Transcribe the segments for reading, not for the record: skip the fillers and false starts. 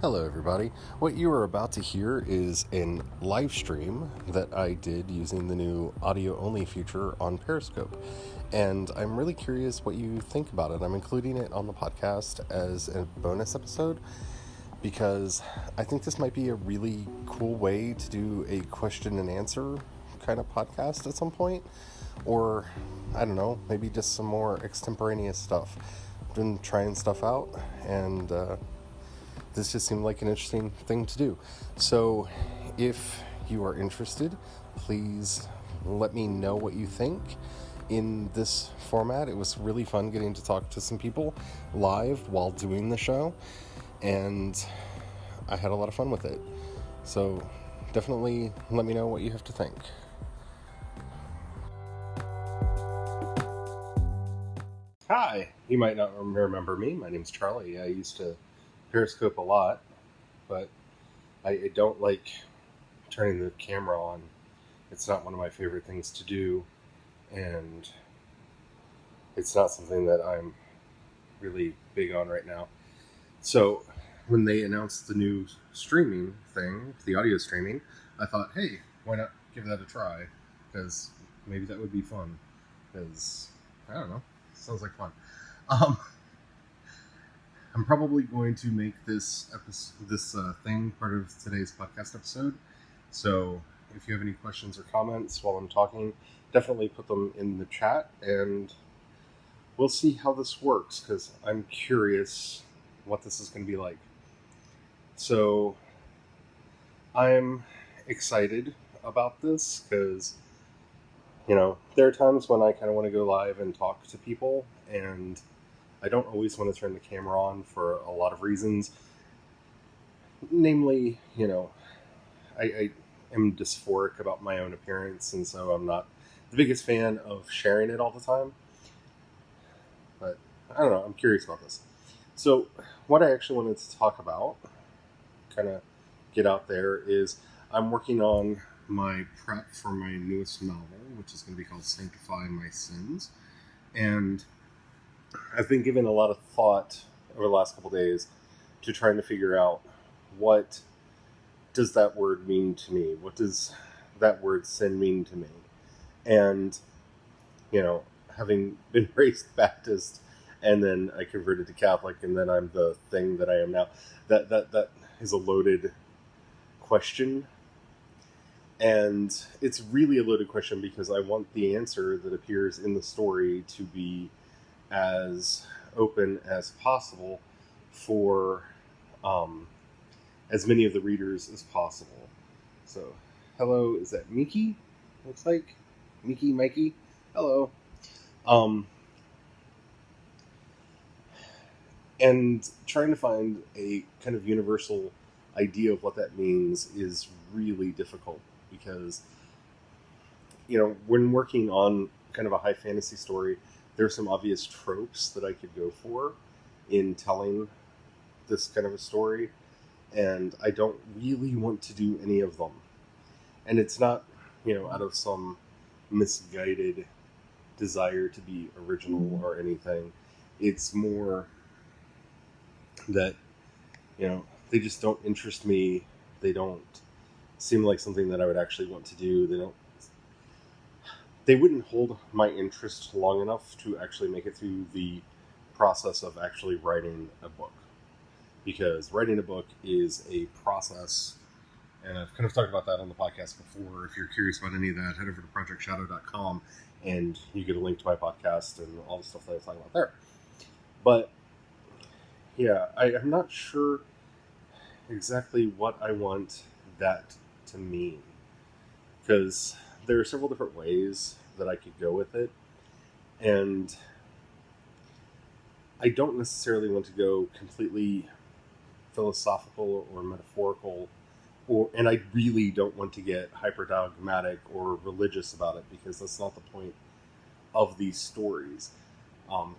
Hello, everybody. What you are about to hear is a live stream that I did using the new audio only feature on Periscope. And I'm really curious what you think about it. I'm including it on the podcast as a bonus episode because I think this might be a really cool way to do a question and answer kind of podcast at some point. Or, I don't know, maybe just some more extemporaneous stuff. I've been trying stuff out and, this just seemed like an interesting thing to do. So if you are interested, please let me know what you think in this format. It was really fun getting to talk to some people live while doing the show, and I had a lot of fun with it. So definitely let me know what you have to think. Hi, you might not remember me. My name's Charlie. I used to Periscope a lot, but I don't like turning the camera on. It's not one of my favorite things to do, and it's not something that I'm really big on right now. So when they announced the new streaming thing, the audio streaming, I thought, hey, why not give that a try? Because maybe that would be fun. Because, I don't know, sounds like fun. I'm probably going to make this thing part of today's podcast episode. So if you have any questions or comments while I'm talking, definitely put them in the chat, and we'll see how this works, because I'm curious what this is going to be like. So I'm excited about this because, there are times when I kind of want to go live and talk to people, and I don't always want to turn the camera on for a lot of reasons. Namely, I am dysphoric about my own appearance, and so I'm not the biggest fan of sharing it all the time. But I don't know, I'm curious about this. So what I actually wanted to talk about, kind of get out there, is I'm working on my prep for my newest novel, which is going to be called Sanctify My Sins. And I've been giving a lot of thought over the last couple days to trying to figure out what does that word mean to me? What does that word sin mean to me? And, having been raised Baptist and then I converted to Catholic and then I'm the thing that I am now, that is a loaded question. And it's really a loaded question because I want the answer that appears in the story to be as open as possible for as many of the readers as possible. So, hello, is that Miki? Looks like Miki, Mikey. Hello. And trying to find a kind of universal idea of what that means is really difficult because, when working on kind of a high fantasy story, there are some obvious tropes that I could go for in telling this kind of a story, and I don't really want to do any of them. And it's not, out of some misguided desire to be original or anything. It's more that, they just don't interest me. They don't seem like something that I would actually want to do. They wouldn't hold my interest long enough to actually make it through the process of actually writing a book. Because writing a book is a process, and I've kind of talked about that on the podcast before. If you're curious about any of that, head over to projectshadow.com and you get a link to my podcast and all the stuff that I was talking about there. But, yeah, I'm not sure exactly what I want that to mean. Because there are several different ways that I could go with it, and I don't necessarily want to go completely philosophical or metaphorical, and I really don't want to get hyper dogmatic or religious about it, because that's not the point of these stories.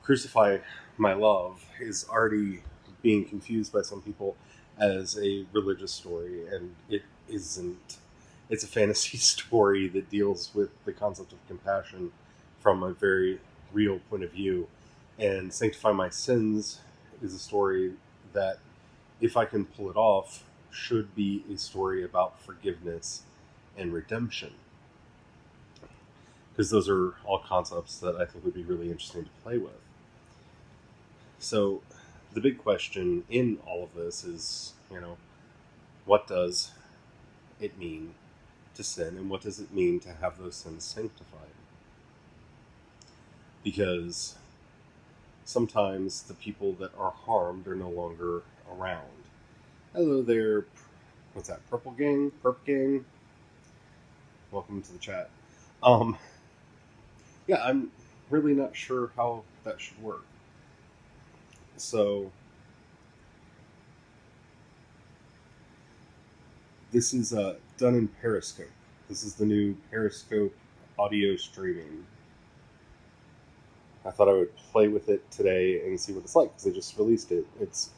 Crucify My Love is already being confused by some people as a religious story, and it isn't. It's a fantasy story that deals with the concept of compassion from a very real point of view. And Sanctify My Sins is a story that if I can pull it off, should be a story about forgiveness and redemption. Because those are all concepts that I think would be really interesting to play with. So the big question in all of this is, what does it mean to sin, and what does it mean to have those sins sanctified? Because sometimes the people that are harmed are no longer around. Hello there, what's that, Perp Gang? Welcome to the chat. Yeah, I'm really not sure how that should work. So, this is done in Periscope. This is the new Periscope audio streaming. I thought I would play with it today and see what it's like, because they just released it. It's,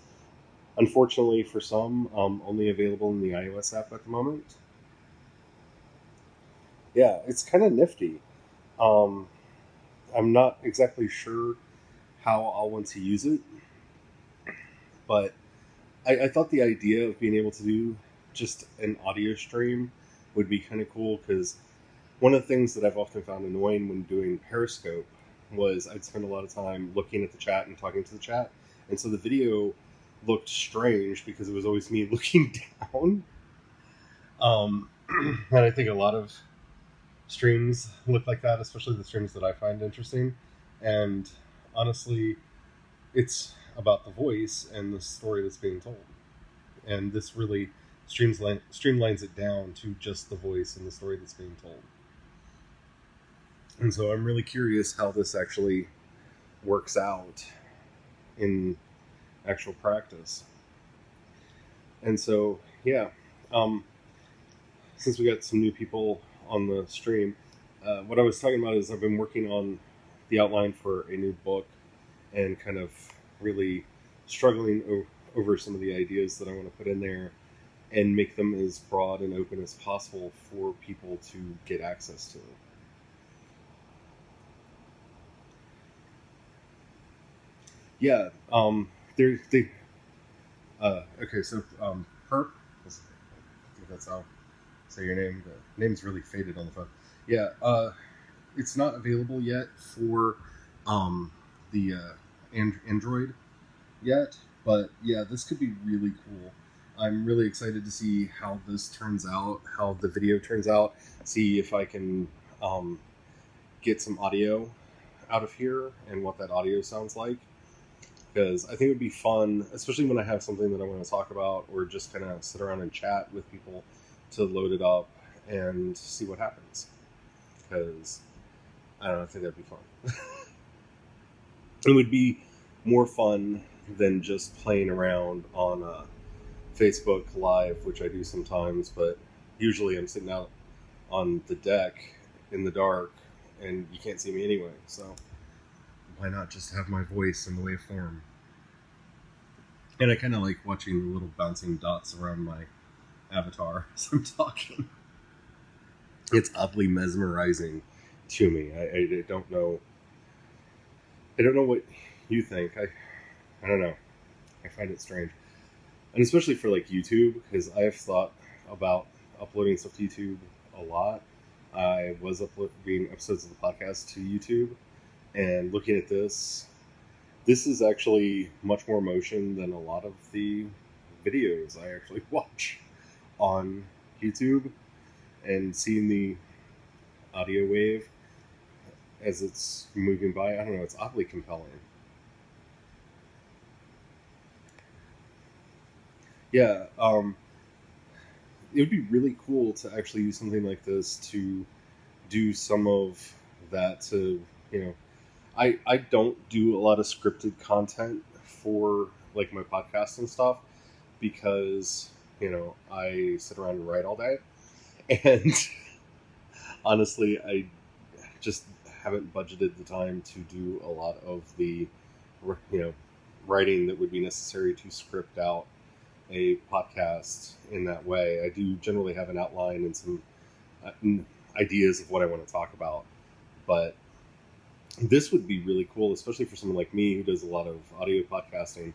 unfortunately for some, only available in the iOS app at the moment. Yeah, it's kind of nifty. I'm not exactly sure how I'll want to use it, but I thought the idea of being able to do just an audio stream would be kind of cool, because one of the things that I've often found annoying when doing Periscope was I'd spend a lot of time looking at the chat and talking to the chat, and so the video looked strange because it was always me looking down. And I think a lot of streams look like that, especially the streams that I find interesting. And honestly, it's about the voice and the story that's being told. And this really streamlines it down to just the voice and the story that's being told. And so I'm really curious how this actually works out in actual practice. And so, yeah, since we got some new people on the stream, what I was talking about is I've been working on the outline for a new book and kind of really struggling over some of the ideas that I want to put in there and make them as broad and open as possible for people to get access to. Yeah, okay, so, Perp, I think that's how say your name. The name's really faded on the phone. Yeah, it's not available yet for the Android yet, but yeah, this could be really cool. I'm really excited to see how this turns out, how the video turns out, see if I can get some audio out of here and what that audio sounds like. Because I think it would be fun, especially when I have something that I want to talk about or just kind of sit around and chat with people, to load it up and see what happens. Because, I don't know, I think that'd be fun. It would be more fun than just playing around on Facebook Live, which I do sometimes, but usually I'm sitting out on the deck in the dark and you can't see me anyway, so why not just have my voice in the waveform? And I kind of like watching the little bouncing dots around my avatar as I'm talking. It's oddly mesmerizing to me. I don't know. I don't know what you think. I don't know. I find it strange, and especially for like YouTube, because I have thought about uploading stuff to YouTube a lot. I was uploading episodes of the podcast to YouTube, and looking at this is actually much more motion than a lot of the videos I actually watch on YouTube, and seeing the audio wave as it's moving by, I don't know, it's oddly compelling. Yeah, it would be really cool to actually use something like this to do some of that, to, I don't do a lot of scripted content for like my podcast and stuff, because I sit around and write all day, and honestly I just haven't budgeted the time to do a lot of the writing that would be necessary to script out a podcast in that way. I do generally have an outline and some ideas of what I want to talk about, but this would be really cool, especially for someone like me who does a lot of audio podcasting,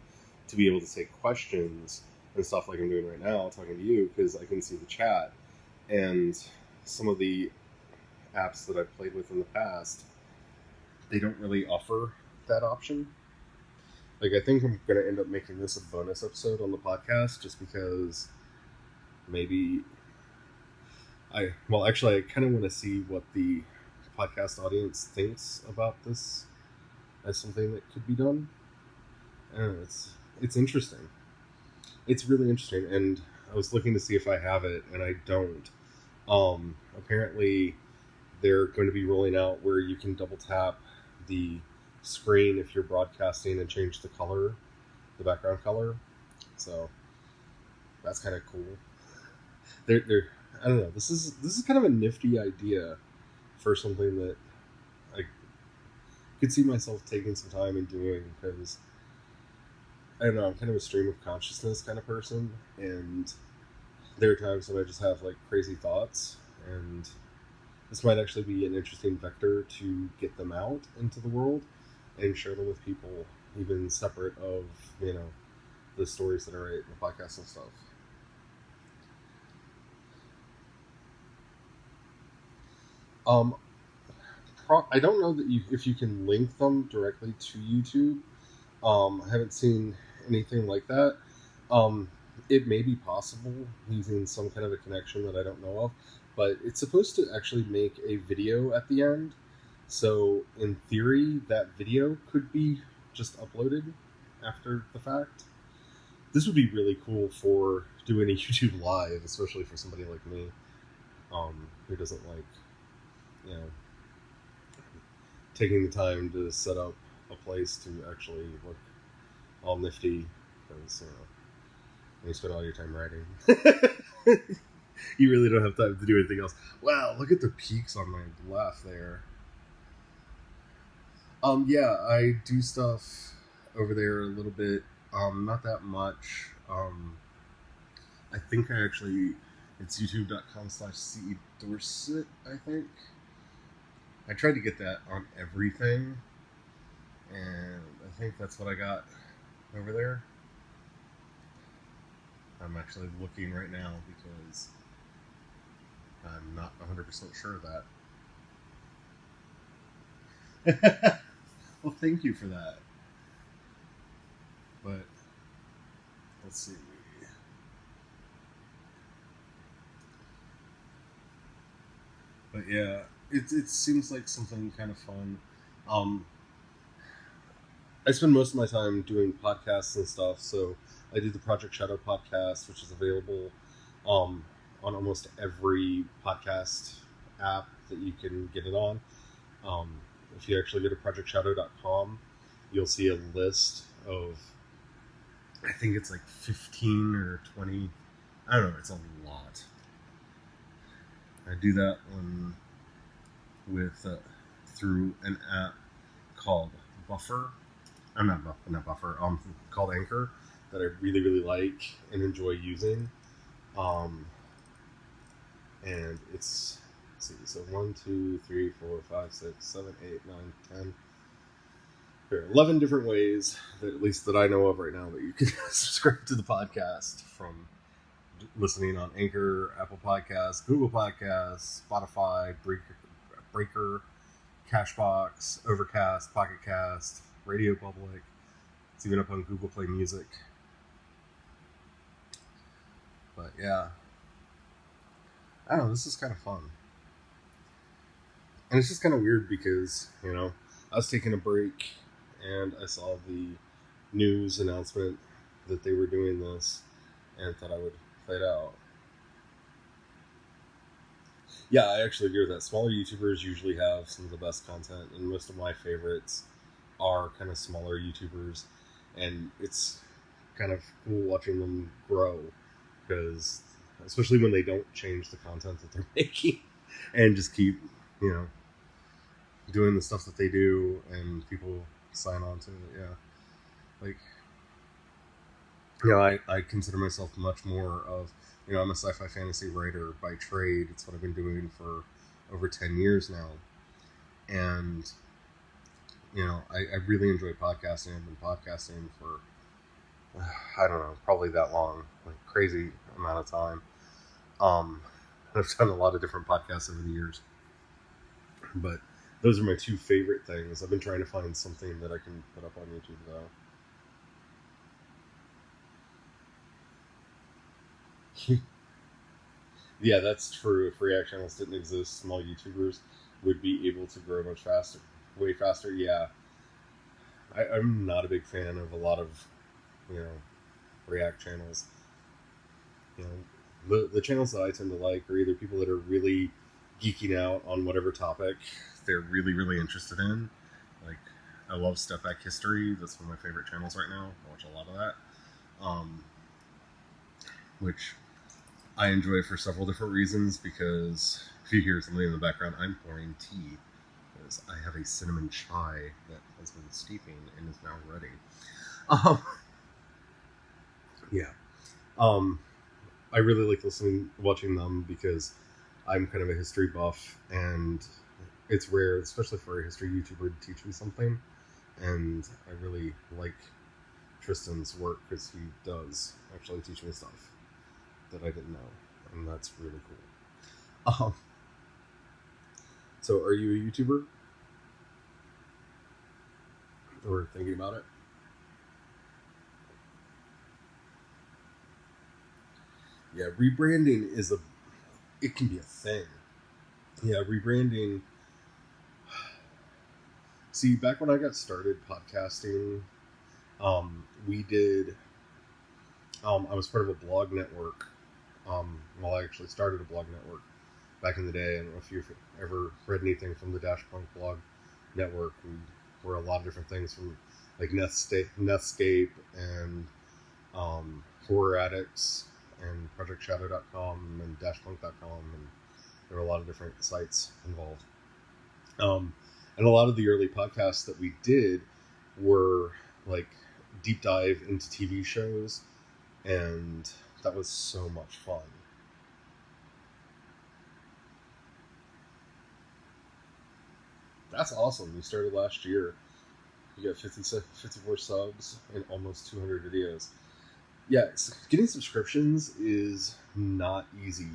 to be able to take questions and stuff like I'm doing right now, talking to you, because I can see the chat. And some of the apps that I've played with in the past, they don't really offer that option. Like, I think I'm going to end up making this a bonus episode on the podcast, just because maybe I kind of want to see what the podcast audience thinks about this as something that could be done. I don't know, it's interesting. It's really interesting, and I was looking to see if I have it, and I don't. Apparently, they're going to be rolling out where you can double tap the screen if you're broadcasting and change the color, the background color. So that's kind of cool. They're I don't know. This is kind of a nifty idea for something that I could see myself taking some time and doing, because I don't know, I'm kind of a stream of consciousness kind of person, and there are times when I just have like crazy thoughts, and this might actually be an interesting vector to get them out into the world and share them with people, even separate of, you know, the stories that are in the podcast and stuff. I don't know that if you can link them directly to YouTube. I haven't seen anything like that. It may be possible using some kind of a connection that I don't know of, but it's supposed to actually make a video at the end. So in theory, that video could be just uploaded after the fact. This would be really cool for doing a YouTube live, especially for somebody like me, who doesn't like, you know, taking the time to set up a place to actually look all nifty, because, you know, when you spend all your time writing, you really don't have time to do anything else. Wow, look at the peaks on my left there. Yeah, I do stuff over there a little bit, not that much. I think it's youtube.com/CeDorset, I think. I tried to get that on everything, and I think that's what I got over there. I'm actually looking right now because I'm not 100% sure of that. Well, thank you for that. But let's see. But yeah, it seems like something kind of fun. I spend most of my time doing podcasts and stuff, so I do the Project Shadow podcast, which is available on almost every podcast app that you can get it on. If you actually go to projectshadow.com, you'll see a list of, I think it's like 15 or 20, I don't know, it's a lot. I do that through an app called Buffer. Called Anchor, that I really, really like and enjoy using. And it's, let's see, so 1, 2, 3, 4, 5, 6, 7, 8, 9, 10. There are 11 different ways, that at least that I know of right now, that you can subscribe to the podcast, from listening on Anchor, Apple Podcasts, Google Podcasts, Spotify, Breaker, Cashbox, Overcast, Pocket Cast, Radio Public. It's even up on Google Play Music. But yeah, I don't know, this is kind of fun. And it's just kind of weird because, you know, I was taking a break and I saw the news announcement that they were doing this, and thought I would play it out. Yeah, I actually agree with that. Smaller YouTubers usually have some of the best content, and most of my favorites are kind of smaller YouTubers, and it's kind of cool watching them grow, because especially when they don't change the content that they're making and just keep, you know, doing the stuff that they do, and people sign on to it. Yeah, like, you know, I consider myself much more of, you know, I'm a sci-fi fantasy writer by trade. It's what I've been doing for over 10 years now. And, you know, I really enjoy podcasting. I've been podcasting for I don't know, probably that long, like crazy amount of time. Um, I've done a lot of different podcasts over the years, but those are my two favorite things. I've been trying to find something that I can put up on YouTube though. Yeah, that's true. If React channels didn't exist, small YouTubers would be able to grow much faster, way faster. Yeah, I'm not a big fan of a lot of, you know, React channels. You know, the channels that I tend to like are either people that are really geeking out on whatever topic they're really, really interested in. Like, I love Step Back History. That's one of my favorite channels right now. I watch a lot of that. Which I enjoy for several different reasons, because if you hear something in the background, I'm pouring tea. Because I have a cinnamon chai that has been steeping and is now ready. Um, yeah. Um, I really like watching them because I'm kind of a history buff, and it's rare, especially for a history YouTuber, to teach me something. And I really like Tristan's work because he does actually teach me stuff that I didn't know, and that's really cool. So, are you a YouTuber, or thinking about it? Yeah, rebranding it can be a thing. Yeah, rebranding. See, back when I got started podcasting, we did. I was part of a blog network. Well, I actually started a blog network back in the day. I don't know if you've ever read anything from the Dash Punk blog network. We were a lot of different things, from like Netscape and Horror Addicts and ProjectShadow.com and DashPunk.com, and there were a lot of different sites involved. And a lot of the early podcasts that we did were like deep dive into TV shows, and that was so much fun. That's awesome. You started last year. You got 54 subs and almost 200 videos. Yeah, getting subscriptions is not easy.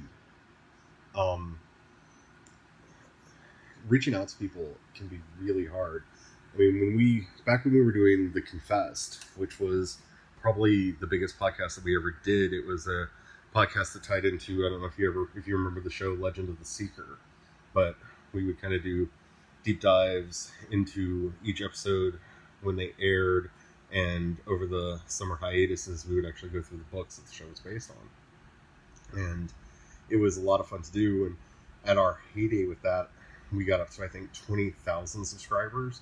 Um, Reaching out to people can be really hard. I mean, back when we were doing The Confessed, which was probably the biggest podcast that we ever did, it was a podcast that tied into, I don't know if you remember the show Legend of the Seeker, but we would kind of do deep dives into each episode when they aired, and over the summer hiatuses, we would actually go through the books that the show was based on. And it was a lot of fun to do, and at our heyday with that, we got up to, I think, 20,000 subscribers,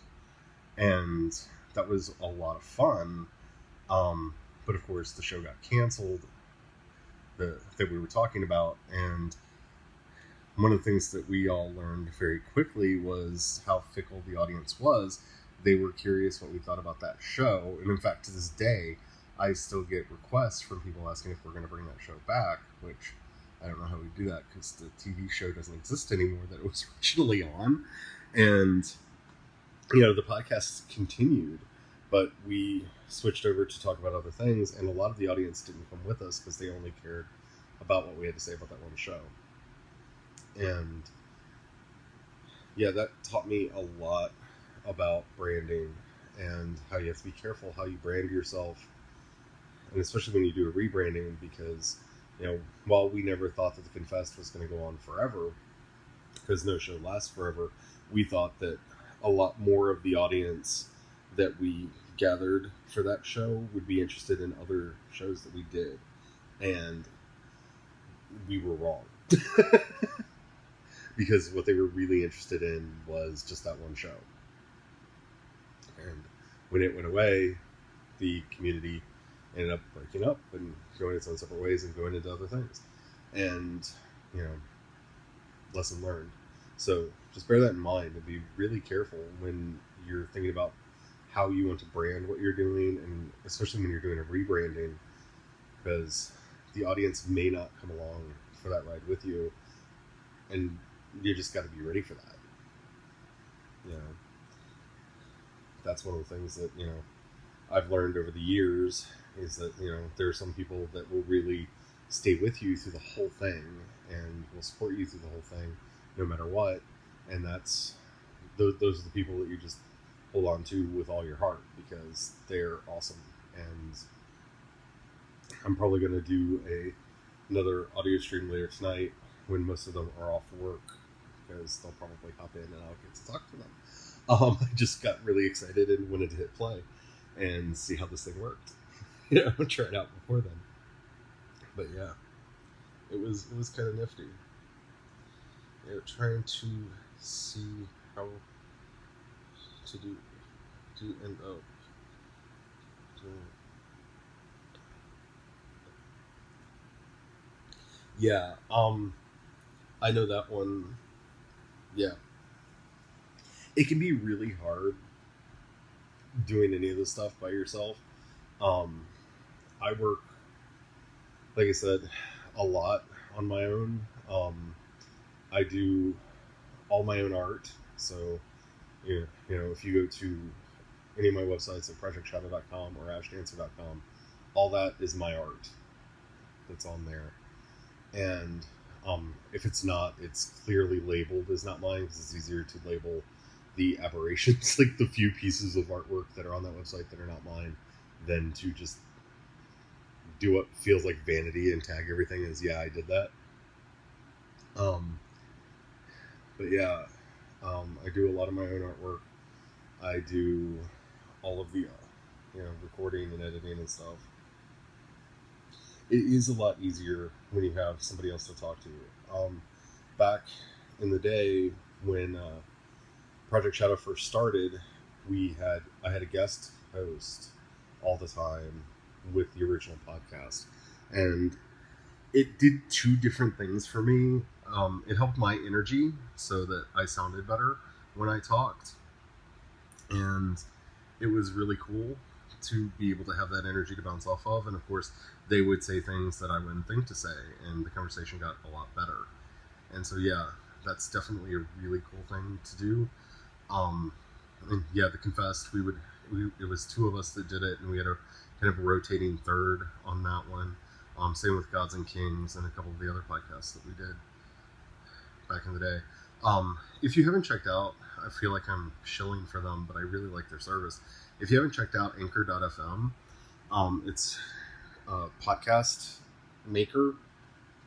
and that was a lot of fun. But of course, the show got canceled that we were talking about, and one of the things that we all learned very quickly was how fickle the audience was. They were curious what we thought about that show, and in fact, to this day, I still get requests from people asking if we're going to bring that show back, which I don't know how we do that because the TV show doesn't exist anymore that it was originally on. And, the podcast continued, but we switched over to talk about other things, and a lot of the audience didn't come with us because they only cared about what we had to say about that one show. And yeah, that taught me a lot about branding and how you have to be careful how you brand yourself, and especially when you do a rebranding, because while we never thought that the Confessed was going to go on forever, because no show lasts forever, we thought that a lot more of the audience that we gathered for that show would be interested in other shows that we did, and we were wrong. Because what they were really interested in was just that one show. And when it went away, the community ended up breaking up and going its own separate ways and going into other things. And, lesson learned. So just bear that in mind and be really careful when you're thinking about how you want to brand what you're doing, and especially when you're doing a rebranding, because the audience may not come along for that ride with you, and you just got to be ready for that. That's one of the things that I've learned over the years is that, there are some people that will really stay with you through the whole thing and will support you through the whole thing no matter what. And those are the people that you just hold on to with all your heart because they're awesome. And I'm probably going to do another audio stream later tonight when most of them are off work, because they'll probably hop in and I'll get to talk to them. I just got really excited and wanted to hit play and see how this thing worked. Try it out before then. But yeah, it was kind of nifty. Trying to see how to do and oh. Yeah, I know that one. Yeah, it can be really hard doing any of this stuff by yourself. I work, like I said, a lot on my own. I do all my own art. So, if you go to any of my websites at projectshadow.com or ashdancer.com, all that is my art that's on there. And if it's not, it's clearly labeled as not mine because it's easier to label the aberrations, like the few pieces of artwork that are on that website that are not mine, than to just do what feels like vanity and tag everything as, yeah, I did that. But yeah, I do a lot of my own artwork. I do all of the, recording and editing and stuff. It is a lot easier when you have somebody else to talk to. Back in the day when Project Shadow first started, I had a guest host all the time with the original podcast, and it did two different things for me. It helped my energy so that I sounded better when I talked, and it was really cool to be able to have that energy to bounce off of. And of course, they would say things that I wouldn't think to say, and the conversation got a lot better. And so, yeah, that's definitely a really cool thing to do. And yeah, the Confessed, it was two of us that did it, and we had a kind of a rotating third on that one. Same with Gods and Kings and a couple of the other podcasts that we did back in the day. If you haven't checked out, I feel like I'm shilling for them, but I really like their service. If you haven't checked out Anchor.fm, it's a podcast maker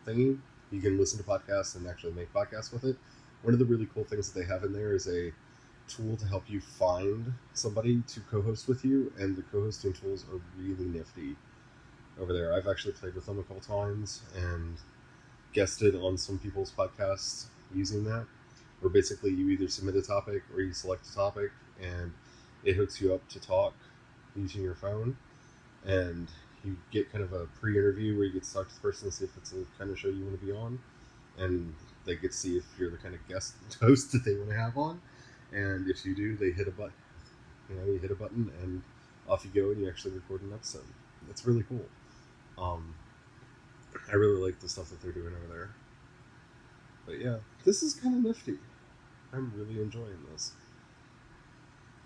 thingy. You can listen to podcasts and actually make podcasts with it. One of the really cool things that they have in there is a tool to help you find somebody to co-host with you, and the co-hosting tools are really nifty over there. I've actually played with them a couple times and guested on some people's podcasts using that, where basically you either submit a topic or you select a topic, and it hooks you up to talk using your phone, and you get kind of a pre-interview where you get to talk to the person and see if it's the kind of show you want to be on, and they get to see if you're the kind of guest host that they want to have on, and if you do, they hit a button. You hit a button and off you go, and you actually record an episode. It's really cool. I really like the stuff that they're doing over there. But yeah, this is kind of nifty. I'm really enjoying this.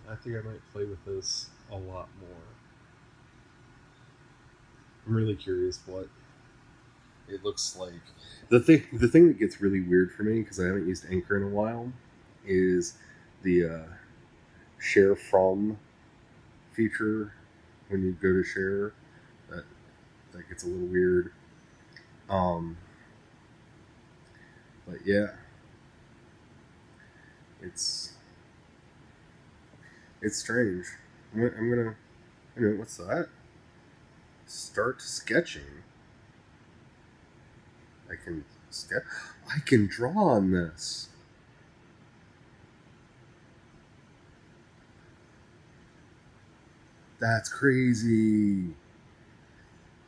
I think I might play with this a lot more. I'm really curious what it looks like. The thing that gets really weird for me, because I haven't used Anchor in a while, is the share from feature. When you go to share, that gets a little weird. But yeah, it's strange. I'm gonna, what's that? Start sketching. I can draw on this. That's crazy.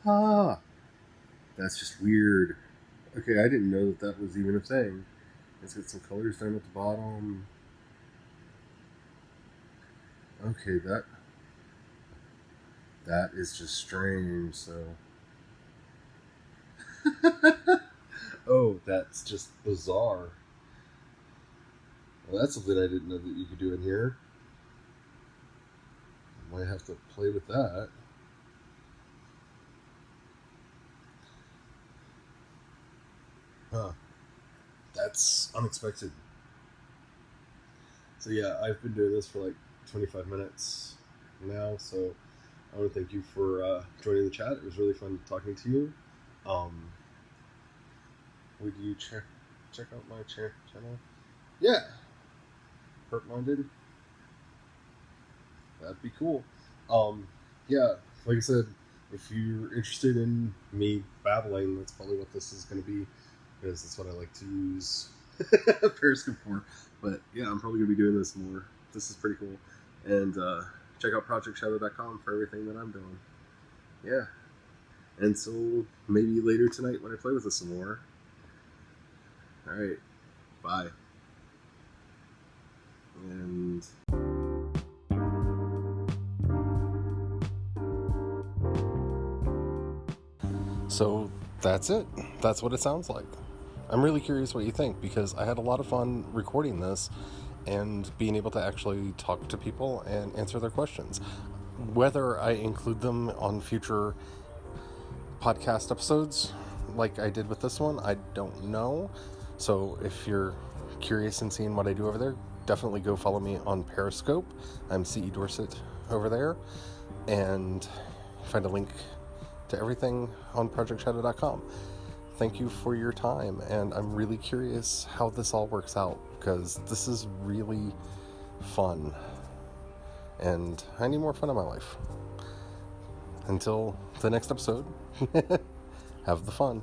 That's just weird. Okay, I didn't know that was even a thing. Let's get some colors down at the bottom. Okay, that is just strange, so... Oh, that's just bizarre. Well, that's something I didn't know that you could do in here. Might have to play with that. Huh. That's unexpected. So yeah, I've been doing this for like 25 minutes now, so I want to thank you for joining the chat. It was really fun talking to you. Would you check out my channel? Yeah. Hurt Minded. That'd be cool. Yeah, like I said, if you're interested in me babbling, that's probably what this is going to be, because that's what I like to use Periscope for. But yeah, I'm probably going to be doing this more. This is pretty cool. And check out projectshadow.com for everything that I'm doing. Yeah. And so maybe later tonight when I play with this some more. Alright. Bye. And... So that's it. That's what it sounds like. I'm really curious what you think, because I had a lot of fun recording this and being able to actually talk to people and answer their questions. Whether I include them on future podcast episodes like I did with this one, I don't know. So if you're curious in seeing what I do over there, definitely go follow me on Periscope. I'm CE Dorset over there, and find a link to everything on projectshadow.com. Thank you for your time, and I'm really curious how this all works out, because this is really fun, and I need more fun in my life. Until the next episode, have the fun.